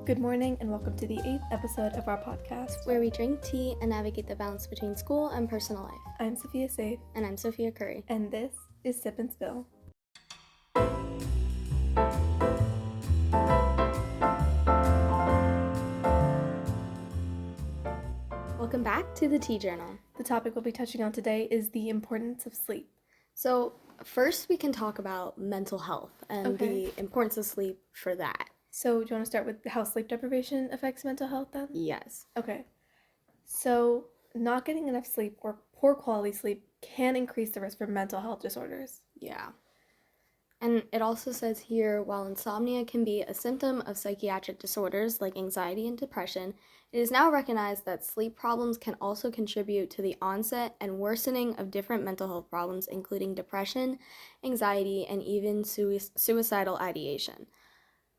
Good morning and welcome to the 8th episode of our podcast, where we drink tea and navigate the balance between school and personal life. I'm Sophia Safe. And I'm Sophia Curry. And this is Sip and Spill. Welcome back to the Tea Journal. The topic we'll be touching on today is the importance of sleep. So first we can talk about mental health and the importance of sleep for that. So do you want to start with how sleep deprivation affects mental health then? Yes. Okay. So not getting enough sleep or poor quality sleep can increase the risk for mental health disorders. Yeah. And it also says here, while insomnia can be a symptom of psychiatric disorders like anxiety and depression, it is now recognized that sleep problems can also contribute to the onset and worsening of different mental health problems, including depression, anxiety, and even suicidal ideation.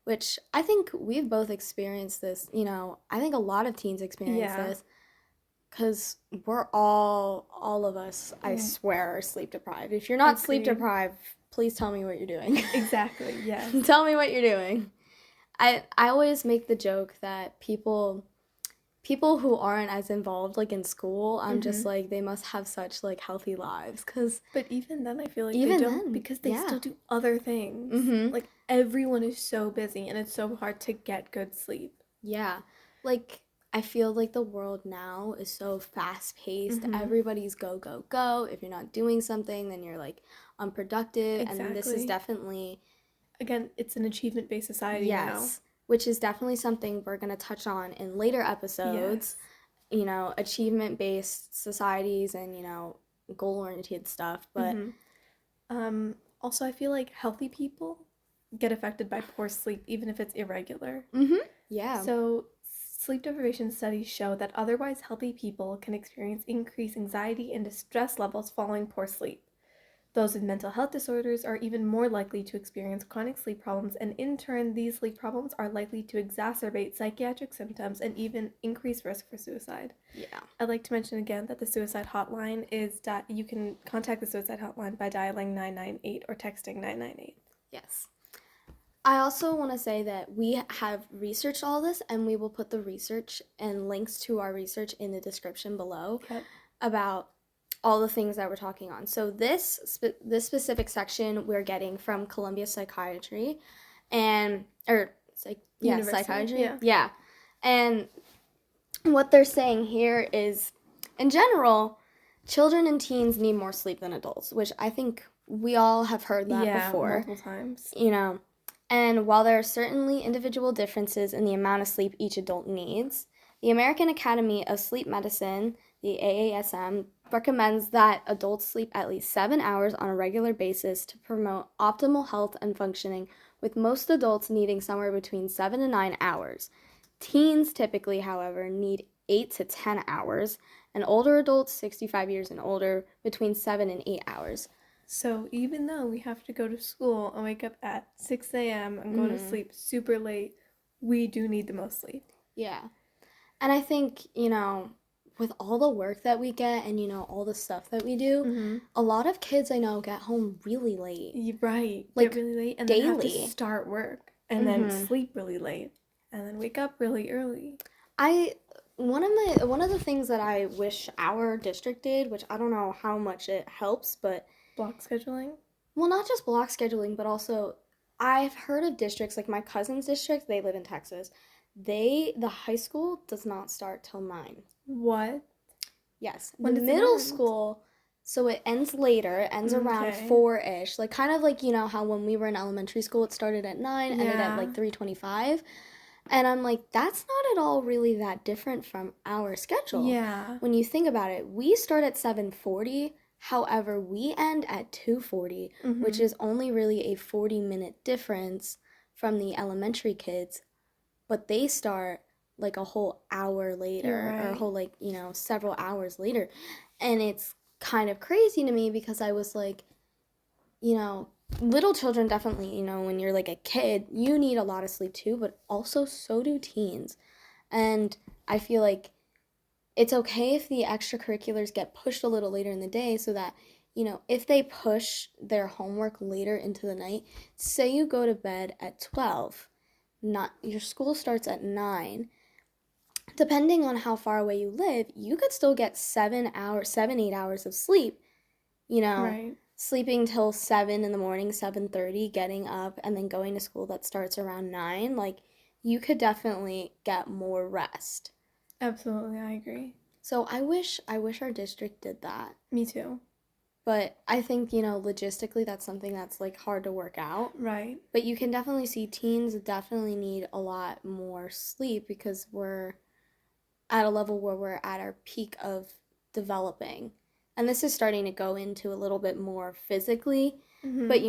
Which I think we've both experienced this, I think a lot of teens experience this, because we're all of us, I swear, are sleep deprived. If you're not sleep deprived, please tell me what you're doing. Exactly, yes. Tell me what you're doing. I always make the joke that people who aren't as involved, like in school, I'm just like, they must have such like healthy lives, because but even then I feel like they don't, because they still do other things. Like everyone is so busy and it's so hard to get good sleep. Yeah, like I feel like the world now is so fast-paced. Everybody's go, go, go. If you're not doing something, then you're like unproductive. Exactly. And this is definitely, again, it's an achievement-based society now. Which is definitely something we're going to touch on in later episodes. Yes. Achievement-based societies and, goal-oriented stuff. But also, I feel like healthy people get affected by poor sleep, even if it's irregular. Yeah. So sleep deprivation studies show that otherwise healthy people can experience increased anxiety and distress levels following poor sleep. Those with mental health disorders are even more likely to experience chronic sleep problems, and in turn, these sleep problems are likely to exacerbate psychiatric symptoms and even increase risk for suicide. Yeah. I'd like to mention again that the suicide hotline is that you can contact the suicide hotline by dialing 998 or texting 998. Yes. I also want to say that we have researched all this, and we will put the research and links to our research in the description below about all the things that we're talking on. So this specific section we're getting from Columbia Psychiatry Psychiatry. Yeah. And what they're saying here is, in general, children and teens need more sleep than adults, which I think we all have heard that before. Multiple times. And while there are certainly individual differences in the amount of sleep each adult needs, the American Academy of Sleep Medicine, the AASM, recommends that adults sleep at least 7 hours on a regular basis to promote optimal health and functioning, with most adults needing somewhere between 7 to 9 hours. Teens typically, however, need 8 to 10 hours, and older adults, 65 years and older, between 7 and 8 hours. So even though we have to go to school and wake up at 6 a.m. and go to sleep super late, we do need the most sleep. Yeah. And I think, with all the work that we get and, all the stuff that we do, a lot of kids I know get home really late. Right. Like, get really late and daily. then have to start work and then sleep really late and then wake up really early. One of the things that I wish our district did, which I don't know how much it helps, but block scheduling? Well, not just block scheduling, but also I've heard of districts, like my cousin's district, they live in Texas. The high school does not start till 9. What? Yes. When the middle school, so it ends later, it ends around 4-ish. Like, kind of like, how when we were in elementary school, it started at 9, ended at like 3:25. And I'm like, that's not at all really that different from our schedule. Yeah. When you think about it, we start at 7:40. However, we end at 2:40, which is only really a 40-minute difference from the elementary kids, but they start like a whole hour later, or a whole several hours later. And it's kind of crazy to me because I was like, little children definitely, when you're like a kid, you need a lot of sleep too, but also so do teens. And I feel like it's okay if the extracurriculars get pushed a little later in the day so that, if they push their homework later into the night, say you go to bed at 12, not your school starts at 9. Depending on how far away you live, you could still get 8 hours of sleep, you know, Right. sleeping till 7 in the morning, 7:30, getting up and then going to school that starts around 9. Like, you could definitely get more rest. Absolutely, I agree. So I wish our district did that. Me too. But I think, logistically that's something that's like hard to work out. Right. But you can definitely see teens definitely need a lot more sleep because we're at a level where we're at our peak of developing. And this is starting to go into a little bit more physically, but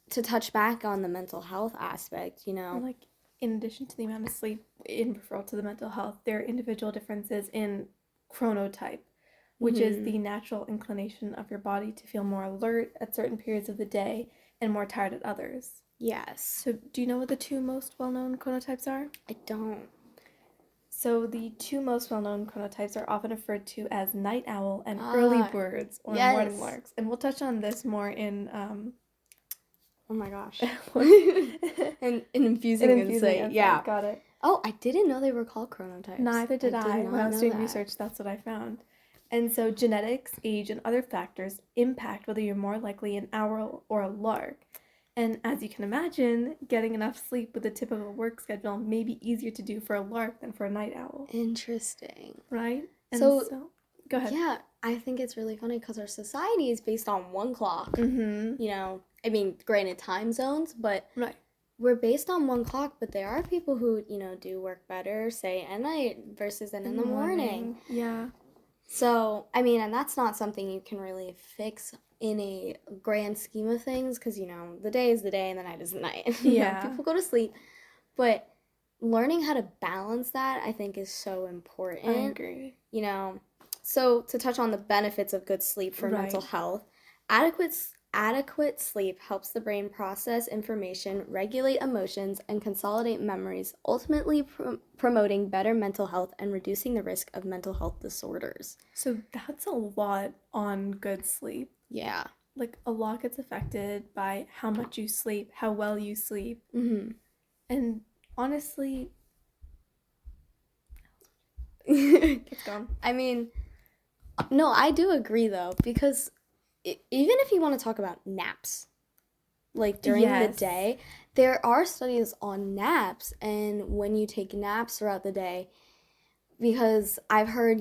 to touch back on the mental health aspect, Like, in addition to the amount of sleep in referral to the mental health, there are individual differences in chronotype, which is the natural inclination of your body to feel more alert at certain periods of the day and more tired at others. Yes. So, do you know what the two most well known chronotypes are? I don't. So, the two most well known chronotypes are often referred to as night owl and early birds or morning Yes. larks. And we'll touch on this more in Oh my gosh. an infusing insight. Yeah. Got it. Oh, I didn't know they were called chronotypes. Neither did I. not When I was know doing that. research, that's what I found. And so genetics, age, and other factors impact whether you're more likely an owl or a lark. And as you can imagine, getting enough sleep with a typical work schedule may be easier to do for a lark than for a night owl, Interesting. right? And So, go ahead. Yeah, I think it's really funny because our society is based on one clock. Mm-hmm. I mean, granted time zones, but Right. we're based on one clock. But there are people who, do work better, say, at night versus in the morning. Yeah. So, I mean, and that's not something you can really fix in a grand scheme of things because, the day is the day and the night is the night. Yeah. People go to sleep. But learning how to balance that, I think, is so important. I agree. So to touch on the benefits of good sleep for Right. mental health, adequate sleep helps the brain process information, regulate emotions, and consolidate memories, ultimately promoting better mental health and reducing the risk of mental health disorders. So that's a lot on good sleep. Yeah. Like, a lot gets affected by how much you sleep, how well you sleep. Mm-hmm. And honestly, it's gone. I mean, no, I do agree though, because even if you want to talk about naps, like during the Yes. day, there are studies on naps and when you take naps throughout the day, because I've heard,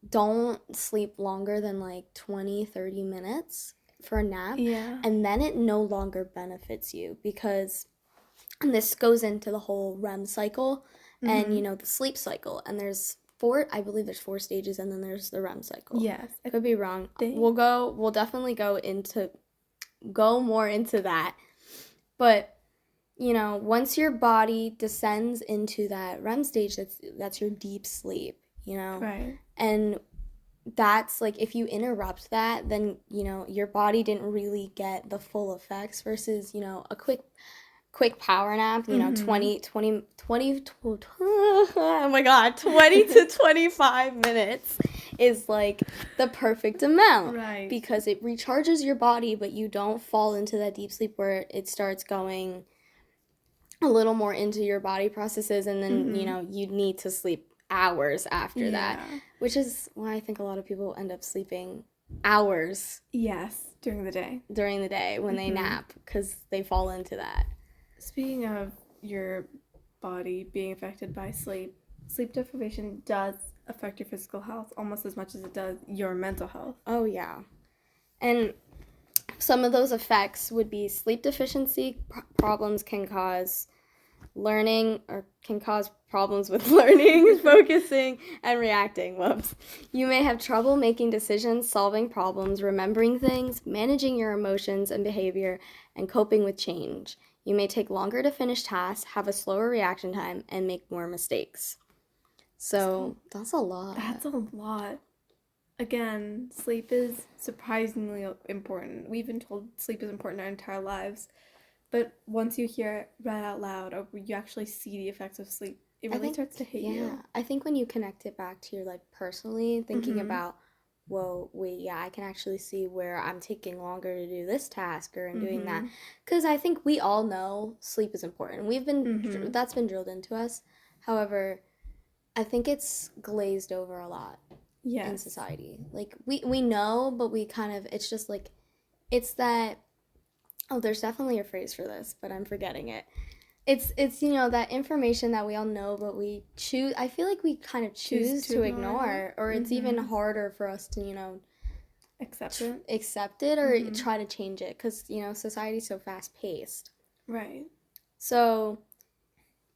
don't sleep longer than like 20, 30 minutes for a nap, Yeah. and then it no longer benefits you because, and this goes into the whole REM cycle and, Mhm. the sleep cycle, and I believe there's 4 stages, and then there's the REM cycle. Yes. I could be wrong. think- We'll definitely go more into that. But, once your body descends into that REM stage, that's your deep sleep, Right. And that's like if you interrupt that, then, your body didn't really get the full effects versus, a quick power nap, 20 oh my god, 20 to 25 minutes is like the perfect amount. Right. Because it recharges your body, but you don't fall into that deep sleep where it starts going a little more into your body processes, and then, you need to sleep hours after that, which is why I think a lot of people end up sleeping hours Yes, during the day. during the day when they nap because they fall into that. Speaking of your body being affected by sleep deprivation does affect your physical health almost as much as it does your mental health. Oh, yeah. And some of those effects would be sleep deficiency problems can cause problems with learning, focusing, and reacting. Whoops. You may have trouble making decisions, solving problems, remembering things, managing your emotions and behavior, and coping with change. You may take longer to finish tasks, have a slower reaction time, and make more mistakes. So that's a lot. That's a lot. Again, sleep is surprisingly important. We've been told sleep is important our entire lives. But once you hear it read out loud or you actually see the effects of sleep, it really starts to hit you. I think when you connect it back to your life personally, thinking about whoa, wait, yeah, I can actually see where I'm taking longer to do this task or I'm doing that. Mm-hmm. Because I think we all know sleep is important. Mm-hmm. That's been drilled into us. However, I think it's glazed over a lot in Yes. society. Like, we know, but we kind of, it's just like, it's that, oh, there's definitely a phrase for this, but I'm forgetting it. It's that information that we all know, but we choose. I feel like we kind of choose to ignore, or it's even Mm-hmm. harder for us to Accept it. accept it or Mm-hmm. try to change it because society's so fast paced. Right. So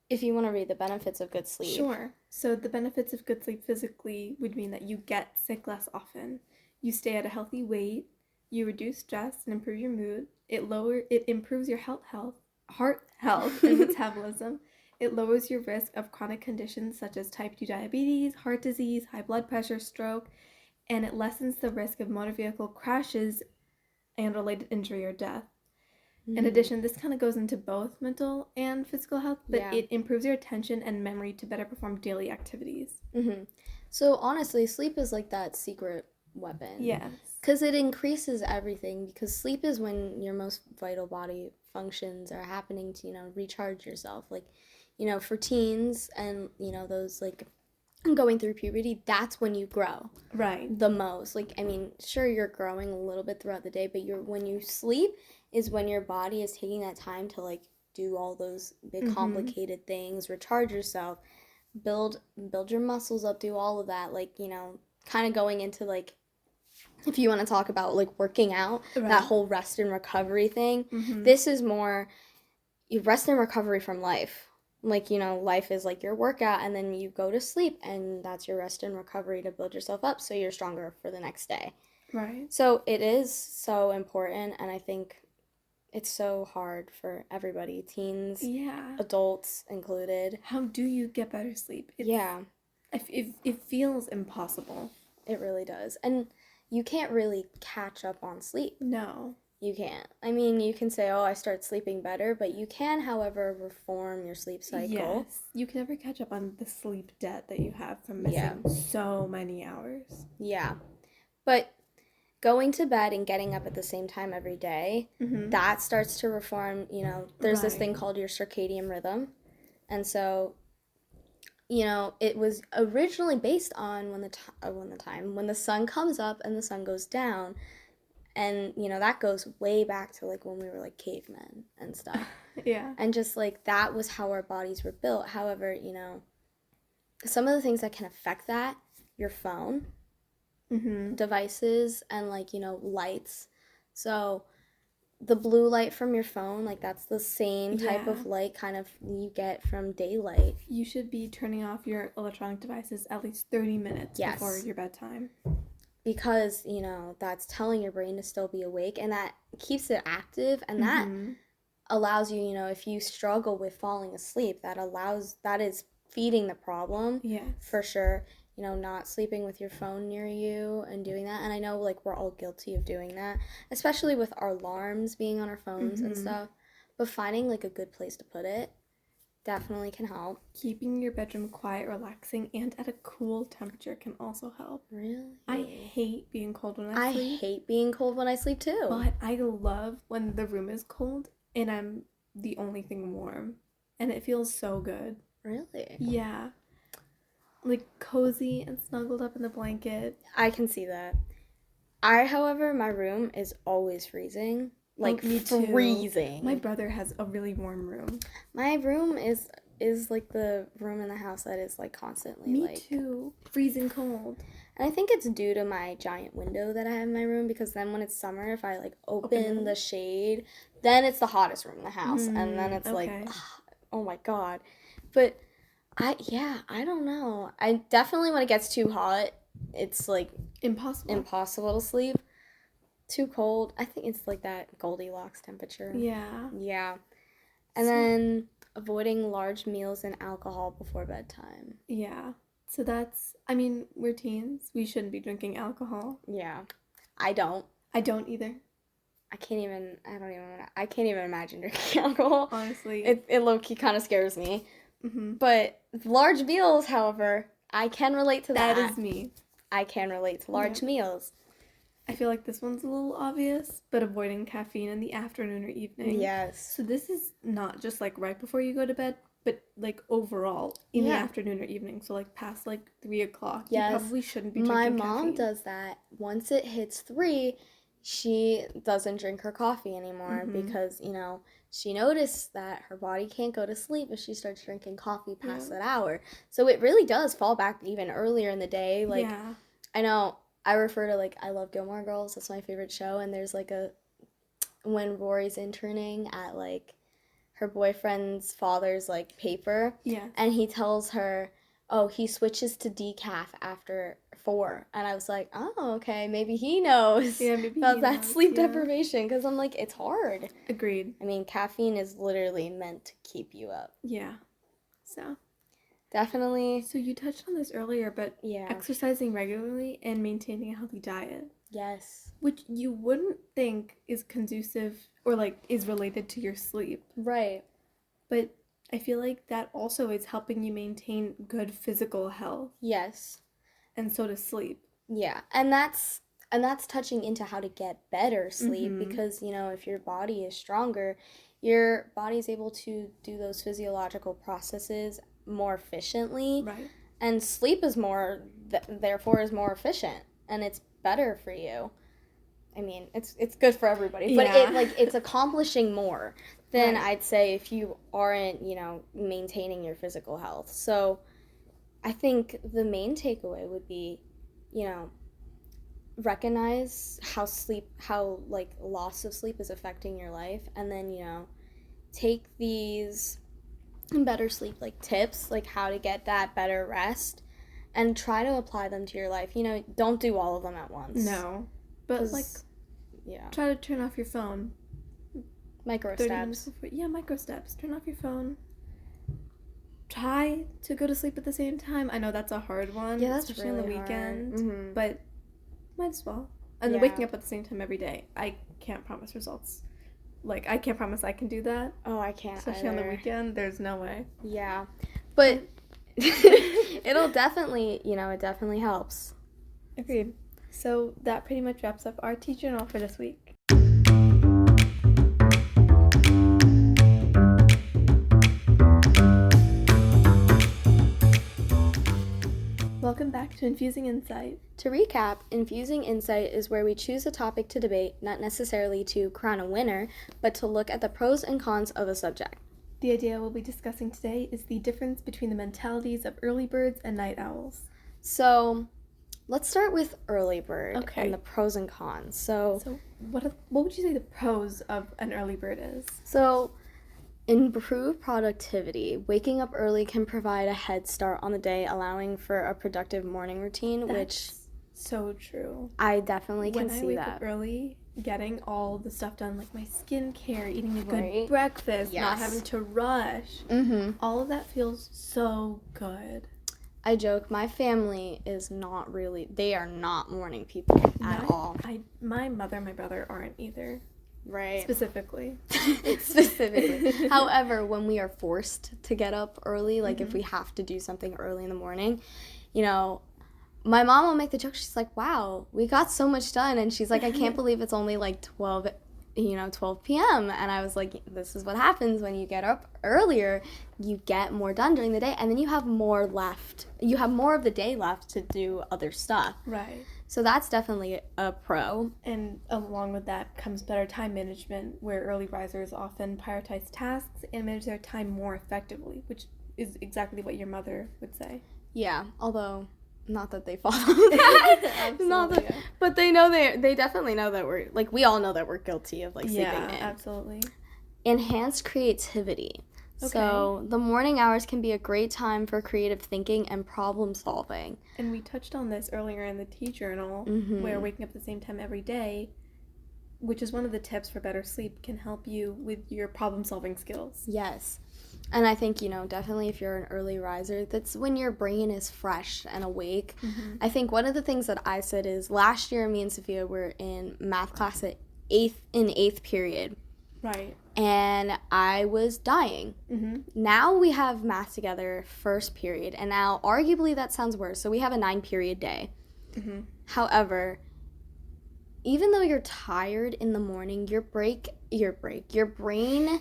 if you want to read the benefits of good sleep, Sure. So the benefits of good sleep physically would mean that you get sick less often. You stay at a healthy weight. You reduce stress and improve your mood. It improves your heart health and metabolism. It lowers your risk of chronic conditions such as type 2 diabetes, heart disease, high blood pressure, stroke, and it lessens the risk of motor vehicle crashes and related injury or death. In Mhm. addition, this kind of goes into both mental and physical health, but Yeah. it improves your attention and memory to better perform daily activities. So honestly, sleep is like that secret weapon Yes. because it increases everything. Because sleep is when your most vital body functions are happening to recharge yourself. Like, for teens and those like going through puberty, that's when you grow Right. the most. Like, I mean, sure, you're growing a little bit throughout the day, but when you sleep is when your body is taking that time to like do all those big Mm-hmm. complicated things, recharge yourself, build your muscles up, do all of that. Like, kind of going into like, if you want to talk about like working out, that Right. whole rest and recovery thing, Mm-hmm. this is more you rest and recovery from life. Like, life is like your workout, and then you go to sleep, and that's your rest and recovery to build yourself up so you're stronger for the next day. Right. So it is so important, and I think it's so hard for everybody, teens, Yeah. adults included. How do you get better sleep? Yeah, It feels impossible. it really does. And you can't really catch up on sleep. No. You can't. I mean, you can say, oh, I start sleeping better, but you can, however, reform your sleep cycle. Yes. You can never catch up on the sleep debt that you have from Yeah. missing so many hours. Yeah. But going to bed and getting up at the same time every day, Mm-hmm. that starts to reform, there's this Right. thing called your circadian rhythm. And so, it was originally based on when the sun comes up and the sun goes down. And, that goes way back to like when we were like cavemen and stuff. Yeah. And just like that was how our bodies were built. However, some of the things that can affect that, your phone, Mm-hmm. devices, and like lights. So the blue light from your phone, like that's the same type Yeah. of light kind of you get from daylight. You should be turning off your electronic devices at least 30 minutes Yes. before your bedtime. Because that's telling your brain to still be awake, and that keeps it active, and that Mm-hmm. allows you, if you struggle with falling asleep, that is feeding the problem. Yes. For sure. Not sleeping with your phone near you and doing that. And I know like we're all guilty of doing that, especially with our alarms being on our phones and Mm-hmm. stuff. But finding like a good place to put it definitely can help. Keeping your bedroom quiet, relaxing, and at a cool temperature can also help. Really? I hate being cold when I I sleep, hate being cold when I sleep too. but I love when the room is cold and I'm the only thing warm. And it feels so good. Really? Yeah. Like cozy and snuggled up in the blanket. I can see that. However, my room is always freezing. Like me too. freezing. My brother has a really warm room. My room is like the room in the house that is like constantly Me like too. Freezing cold. and I think it's due to my giant window that I have in my room, because then when it's summer, if I like open the shade, then it's the hottest room in the house, and then it's like, okay. oh my god. But I don't know. I definitely, when it gets too hot, it's like Impossible. impossible to sleep. Too cold, I think it's like that Goldilocks temperature. Yeah. Yeah. And then avoiding large meals and alcohol before bedtime. Yeah. So that's, I mean, we're teens. We shouldn't be drinking alcohol. Yeah. I don't. I don't either. I can't even imagine drinking alcohol. Honestly. It low-key kind of scares me. Mm-hmm. But large meals, however, I can relate to that. That is me. I can relate to large Yeah. meals. I feel like this one's a little obvious, but avoiding caffeine in the afternoon or evening. Yes. So this is not just like right before you go to bed, but like overall in the Yeah. afternoon or evening. So like past like 3 o'clock, Yes. you probably shouldn't be My drinking mom caffeine. does that. Once it hits 3, she doesn't drink her coffee anymore because, she noticed that her body can't go to sleep if she starts drinking coffee past that hour. So it really does fall back even earlier in the day. Like, Yeah. I know I refer to, like, I love Gilmore Girls. That's my favorite show. And there's, like, when Rory's interning at, like, her boyfriend's father's, like, paper. Yeah. And he tells her, oh, he switches to decaf after 4. And I was like, oh, okay, maybe he knows about that sleep deprivation. Because I'm like, it's hard. Agreed. I mean, caffeine is literally meant to keep you up. Yeah. So. Definitely. So you touched on this earlier, but exercising regularly and maintaining a healthy diet. Yes. Which you wouldn't think is conducive or like is related to your sleep. Right. But I feel like that also is helping you maintain good physical health. Yes. And so does sleep. Yeah. And that's touching into how to get better sleep because, if your body is stronger, your body is able to do those physiological processes more efficiently. Right. And sleep is therefore is more efficient and it's better for you. I mean, it's good for everybody, but it's accomplishing more than I'd say if you aren't, maintaining your physical health. So I think the main takeaway would be, recognize how loss of sleep is affecting your life, and then, take these better sleep tips, like how to get that better rest, and try to apply them to your life. Don't do all of them at once. No. But try to turn off your phone. Micro steps. Micro steps. Turn off your phone. Try to go to sleep at the same time. I know that's a hard one, especially really on the weekend, but might as well. And waking up at the same time every day. I can't promise results. Like, I can't promise I can do that. Oh, I can't especially either. On the weekend, there's no way. Yeah. But it'll definitely, it definitely helps. Agreed. So that pretty much wraps up our Tea Journal for this week. Welcome back to Infusing Insight. To recap, Infusing Insight is where we choose a topic to debate, not necessarily to crown a winner, but to look at the pros and cons of a subject. The idea we'll be discussing today is the difference between the mentalities of early birds and night owls. So, let's start with early bird and the pros and cons. So what would you say the pros of an early bird is? So, improve productivity. Waking up early can provide a head start on the day, allowing for a productive morning routine, which so true. I definitely can see that. When I wake up early, getting all the stuff done, like my skincare, eating a good breakfast, not having to rush, all of that feels so good. I joke, my family is not really, they are not morning people at all. My mother and my brother aren't either. Right. Specifically. However, when we are forced to get up early, like if we have to do something early in the morning, my mom will make the joke. She's like, wow, we got so much done. And she's like, I can't believe it's only like 12 p.m. And I was like, this is what happens when you get up earlier. You get more done during the day, and then you have more left. You have more of the day left to do other stuff. Right. So that's definitely a pro. And along with that comes better time management, where early risers often prioritize tasks and manage their time more effectively, which is exactly what your mother would say. Yeah, although not that they follow that. But they know they definitely know that we're we all know that we're guilty of sleeping in. Yeah, absolutely. Enhanced creativity. Okay. So the morning hours can be a great time for creative thinking and problem solving. And we touched on this earlier in the Tea Journal, where waking up at the same time every day, which is one of the tips for better sleep, can help you with your problem solving skills. Yes. And I think, definitely if you're an early riser, that's when your brain is fresh and awake. I think one of the things that I said is last year me and Sophia were in math class in eighth period. Right. And I was dying. Now we have math together first period, and now arguably that sounds worse. So we have a 9-period day. Mm-hmm. However, even though you're tired in the morning, your brain your brain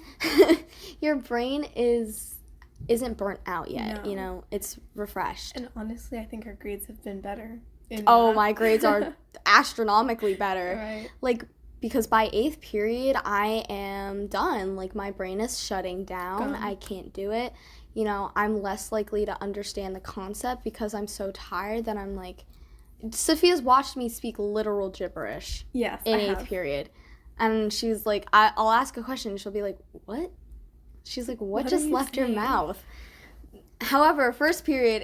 isn't burnt out yet. No. You know, it's refreshed. And honestly, I think our grades have been better. Oh, my grades are astronomically better. Right. Like, because by 8th period, I am done. Like, my brain is shutting down. Gone. I can't do it. You know, I'm less likely to understand the concept because I'm so tired that I'm like, Sophia's watched me speak literal gibberish Yes, in I 8th have. period. And she's like, I'll ask a question and she'll be like, what? She's like, what What just are you left your saying? mouth? However, first period,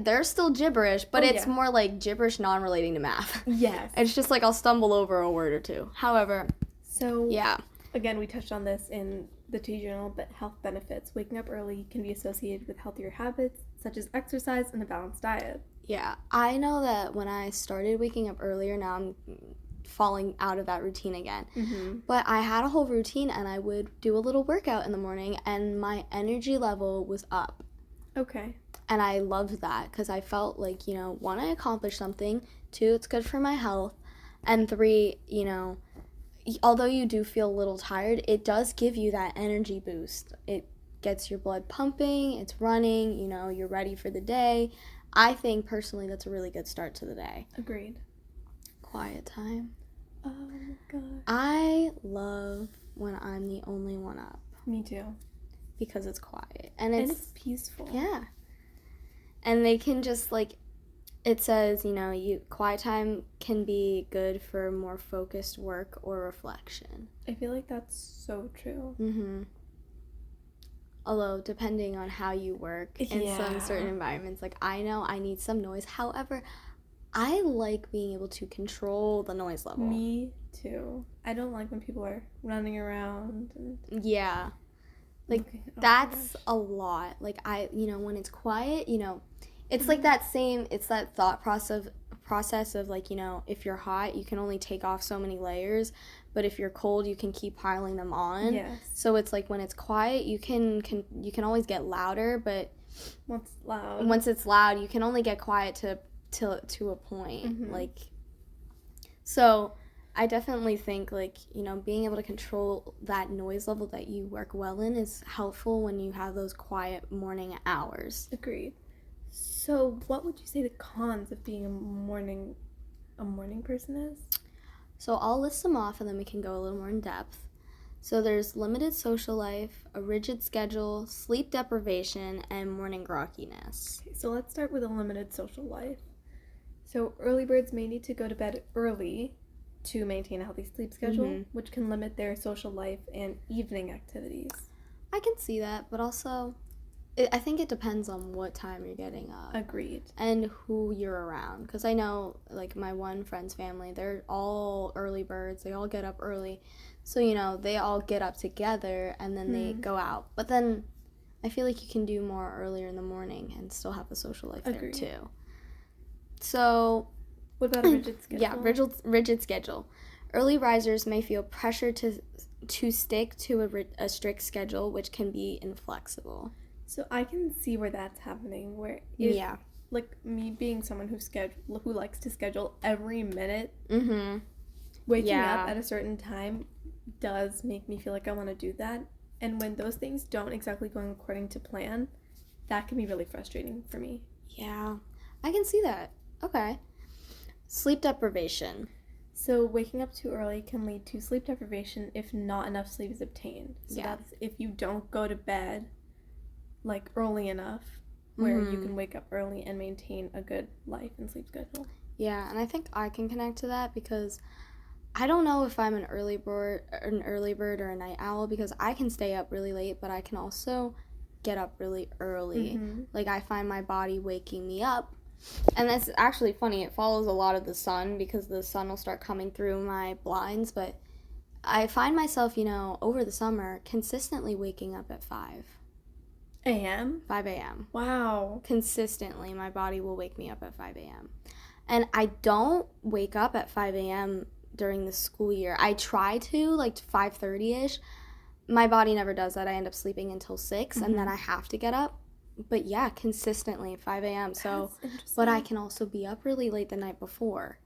they're still gibberish, but Oh, it's yeah. more like gibberish non-relating to math. Yes. It's just like I'll stumble over a word or two. However, So, yeah. again, we touched on this in the T journal, but health benefits. Waking up early can be associated with healthier habits, such as exercise and a balanced diet. Yeah, I know that when I started waking up earlier, now I'm falling out of that routine again. Mm-hmm. But I had a whole routine and I would do a little workout in the morning and my energy level was up. Okay. And I loved that because I felt like, you know, 1, I accomplished something, 2, it's good for my health, and 3, you know, although you do feel a little tired, it does give you that energy boost. It gets your blood pumping, it's running, you know, you're ready for the day. I think personally that's a really good start to the day. Agreed. Quiet time. Oh my god. I love when I'm the only one up Me too. because it's quiet and And it's it's peaceful. yeah. And they can just like it says, you know, quiet time can be good for more focused work or reflection. I feel like that's so true. Mhm. Although depending on how you work in some Yeah. certain environments, like I know I need some noise. However, I like being able to control the noise level. Me too. I don't like when people are running around and Yeah. Like looking- oh my that's gosh. a lot. Like you know, when it's quiet, you know, it's like that it's that thought process of like, you know, if you're hot, you can only take off so many layers, but if you're cold, you can keep piling them on. Yes. So it's like when it's quiet, you can always get louder, but Once loud. once it's loud, you can only get quiet to a point. Mhm. Like so I definitely think, like, you know, being able to control that noise level that you work well in is helpful when you have those quiet morning hours. Agreed. So, what would you say the cons of being a morning person is? So I'll list them off and then we can go a little more in depth. So there's limited social life, a rigid schedule, sleep deprivation, and morning grogginess. Okay, so let's start with a limited social life. So, early birds may need to go to bed early to maintain a healthy sleep schedule, Mhm. which can limit their social life and evening activities. I can see that, but also I think it depends on what time you're getting up. Agreed. And who you're around, because I know, like, my one friend's family, they're all early birds, they all get up early, so, you know, they all get up together and then they go out. But then I feel like you can do more earlier in the morning and still have a social life there Agreed. too. So What about a rigid schedule? yeah, rigid schedule. Early risers may feel pressure to stick to a strict schedule, which can be inflexible. So I can see where that's happening. Where Yeah. like me being someone who likes to schedule every minute, Mm-hmm. waking Yeah. up at a certain time does make me feel like I want to do that. And when those things don't exactly go according to plan, that can be really frustrating for me. Yeah, I can see that. Okay. Sleep deprivation. So waking up too early can lead to sleep deprivation if not enough sleep is obtained. So Yeah. that's if you don't go to bed like early enough where you Mhm. can wake up early and maintain a good life and sleep schedule. Yeah, and I think I can connect to that because I don't know if I'm an early bird or a night owl because I can stay up really late, but I can also get up really early. Mhm. Like I find my body waking me up. And that's actually funny. It follows a lot of the sun because the sun will start coming through my blinds, but I find myself, you know, over the summer consistently waking up at 5 a.m. a.m. Wow. Consistently, my body will wake me up at 5 a.m. And I don't wake up at 5 a.m. during the school year. I try to, like 5:30ish. My body never does that. I end up sleeping until 6, and then I have to get up. But yeah, consistently 5 a.m. So, That's interesting. but I can also be up really late the night before.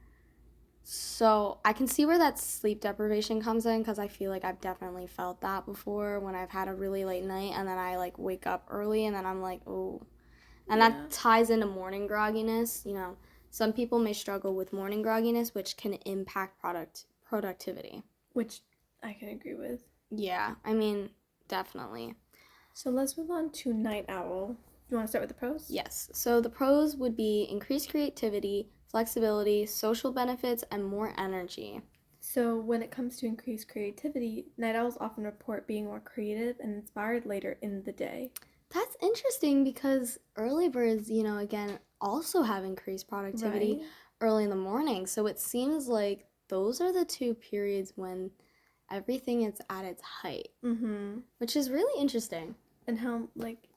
So I can see where that sleep deprivation comes in because I feel like I've definitely felt that before when I've had a really late night and then I like wake up early and then I'm like, oh. And Yeah. that ties into morning grogginess. You know, some people may struggle with morning grogginess, which can impact productivity. Which I can agree with. Yeah, I mean, definitely. So let's move on to night owl. You want to start with the pros? Yes. So the pros would be increased creativity, flexibility, social benefits, and more energy. So when it comes to increased creativity, night owls often report being more creative and inspired later in the day. That's interesting because early birds, you know, again, also have increased productivity Right. early in the morning. So it seems like those are the two periods when everything is at its height, Mm-hmm. which is really interesting. And how, like,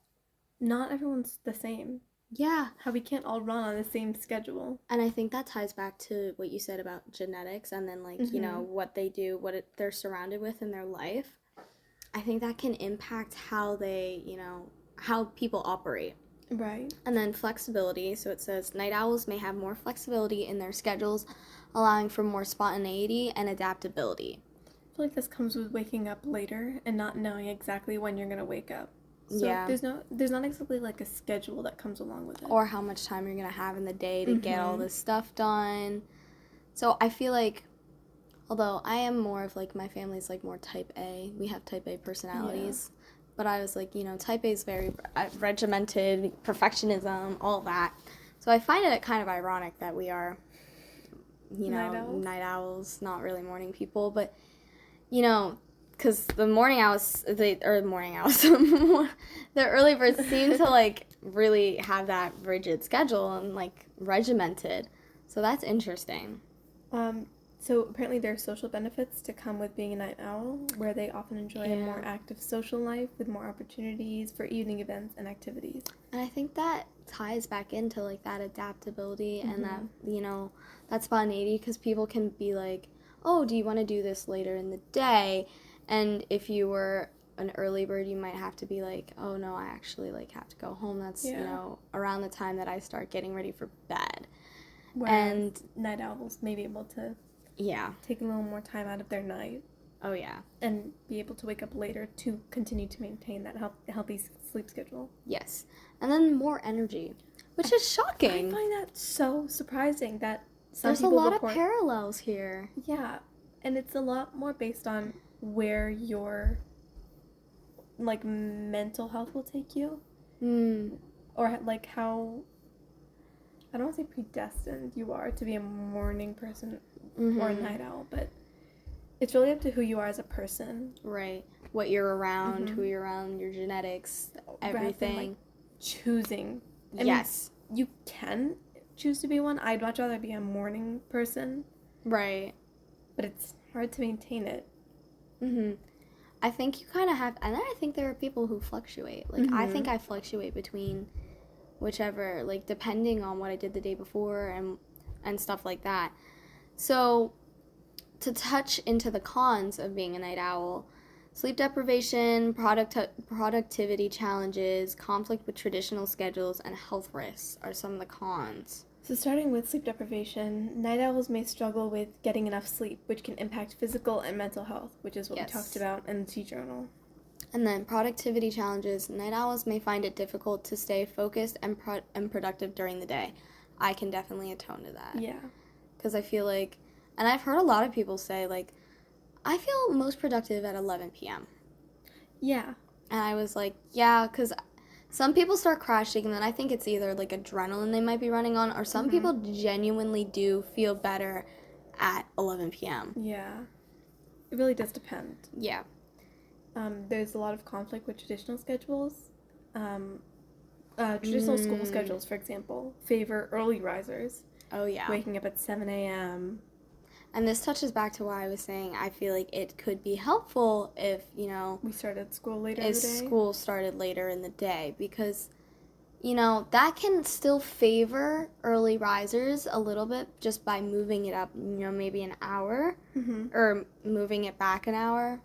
not everyone's the same. Yeah. How we can't all run on the same schedule. And I think that ties back to what you said about genetics and then, like, you know, what they do, they're surrounded with in their life. I think that can impact how they, you know, how people operate. Right. And then flexibility. So it says night owls may have more flexibility in their schedules, allowing for more spontaneity and adaptability. I feel like this comes with waking up later and not knowing exactly when you're gonna wake up. So Yeah. there's not exactly like a schedule that comes along with it. Or how much time you're going to have in the day to get all this stuff done. So I feel like, although I am more of like, my family's like more type A. We have type A personalities. Yeah. But I was like, you know, type A is very regimented, perfectionism, all that. So I find it kind of ironic that we are, you know, night owls, not really morning people. But, you know, because the the early birds seem to like really have that rigid schedule and like regimented. So that's interesting. So apparently there are social benefits to come with being a night owl, where they often enjoy a more active social life with more opportunities for evening events and activities. And I think that ties back into like that adaptability and that, you know, that spontaneity, because people can be like, oh, do you want to do this later in the day? And if you were an early bird, you might have to be like, oh no, I actually like have to go home. That's, you know, around the time that I start getting ready for bed. Whereas and night owls may be able to take a little more time out of their night. Oh yeah. And be able to wake up later to continue to maintain that healthy sleep schedule. Yes. And then more energy, which is shocking. I find that so surprising that there's a lot of parallels here. Yeah. And it's a lot more based on where your like mental health will take you. Or like how, I don't want to say predestined you are to be a morning person or a night owl, but it's really up to who you are as a person. Right. What you're around, who you're around, your genetics, everything. Rather than, like, choosing. Yes. I mean, you can choose to be one. I'd much rather be a morning person. Right. But it's hard to maintain it. I think you kind of have, and then I think there are people who fluctuate. Like, I think I fluctuate between whichever, like, depending on what I did the day before and stuff like that. So, to touch into the cons of being a night owl, sleep deprivation, productivity challenges, conflict with traditional schedules, and health risks are some of the cons. So starting with sleep deprivation, night owls may struggle with getting enough sleep, which can impact physical and mental health, which is what we talked about in the T-Journal. And then productivity challenges, night owls may find it difficult to stay focused and productive during the day. I can definitely atone to that. Yeah. Because I feel like, and I've heard a lot of people say, like, I feel most productive at 11 p.m. Yeah. And I was like, yeah, because some people start crashing, and then I think it's either, like, adrenaline they might be running on, or some people genuinely do feel better at 11 p.m. Yeah. It really does depend. Yeah. There's a lot of conflict with traditional schedules. Traditional school schedules, for example, favor early risers. Oh, yeah. Waking up at 7 a.m. And this touches back to why I was saying I feel like it could be helpful if, you know, we started school later in the day. School started later in the day, because, you know, that can still favor early risers a little bit just by moving it up, you know, maybe an hour or moving it back an hour.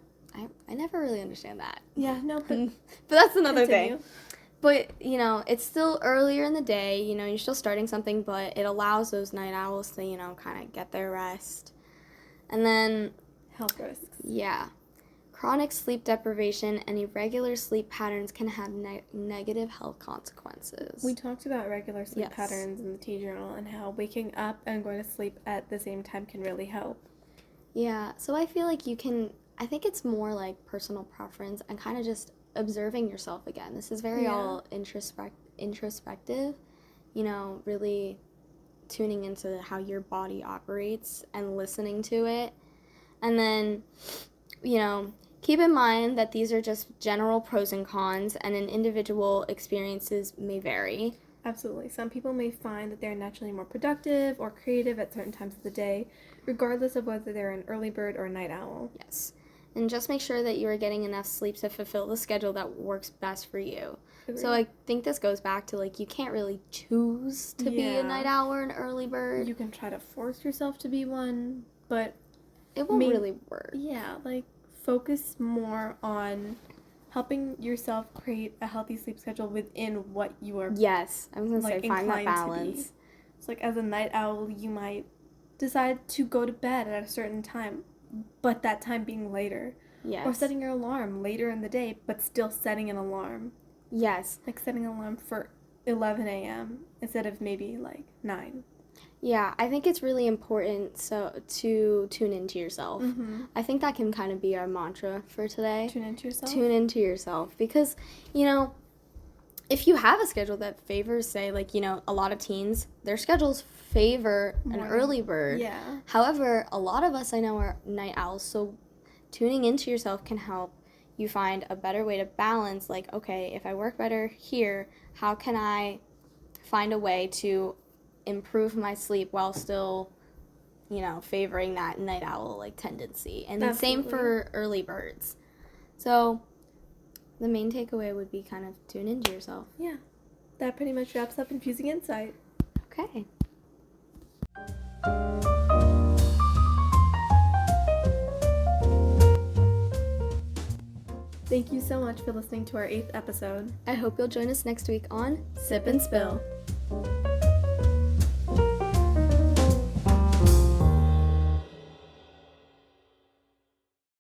I never really understand that. Yeah, no, but but that's another thing. But, it's still earlier in the day, you're still starting something, but it allows those night owls to, kind of get their rest. And then, Health risks. yeah, chronic sleep deprivation and irregular sleep patterns can have negative health consequences. We talked about regular sleep Yes. patterns in the tea journal and how waking up and going to sleep at the same time can really help. Yeah, so I feel like I think it's more like personal preference and kind of just observing yourself again. This is very all introspective, really tuning into how your body operates and listening to it. And then, keep in mind that these are just general pros and cons, and an individual experiences may vary. Absolutely. Some people may find that they're naturally more productive or creative at certain times of the day, regardless of whether they're an early bird or a night owl. Yes. And just make sure that you are getting enough sleep to fulfill the schedule that works best for you. Agreed. So I think this goes back to, you can't really choose to be a night owl or an early bird. You can try to force yourself to be one, but it won't really work. Yeah, focus more on helping yourself create a healthy sleep schedule within what you are. Yes, I was going to say find that inclined balance. To be. So as a night owl, you might decide to go to bed at a certain time, but that time being later. Yes. Or setting your alarm later in the day, but still setting an alarm. Yes. Setting an alarm for 11 a.m. instead of maybe 9. Yeah, I think it's really important to tune into yourself. Mm-hmm. I think that can kind of be our mantra for today. Tune into yourself? Tune into yourself. Because, if you have a schedule that favors, say, a lot of teens, their schedules favor an early bird. Yeah. However, a lot of us I know are night owls, so tuning into yourself can help you find a better way to balance, okay, if I work better here, how can I find a way to improve my sleep while still, favoring that night owl tendency. And the same for early birds. So the main takeaway would be kind of tune into yourself. Yeah. That pretty much wraps up Infusing Insight. Okay. Thank you so much for listening to our 8th episode. I hope you'll join us next week on Sip and Spill.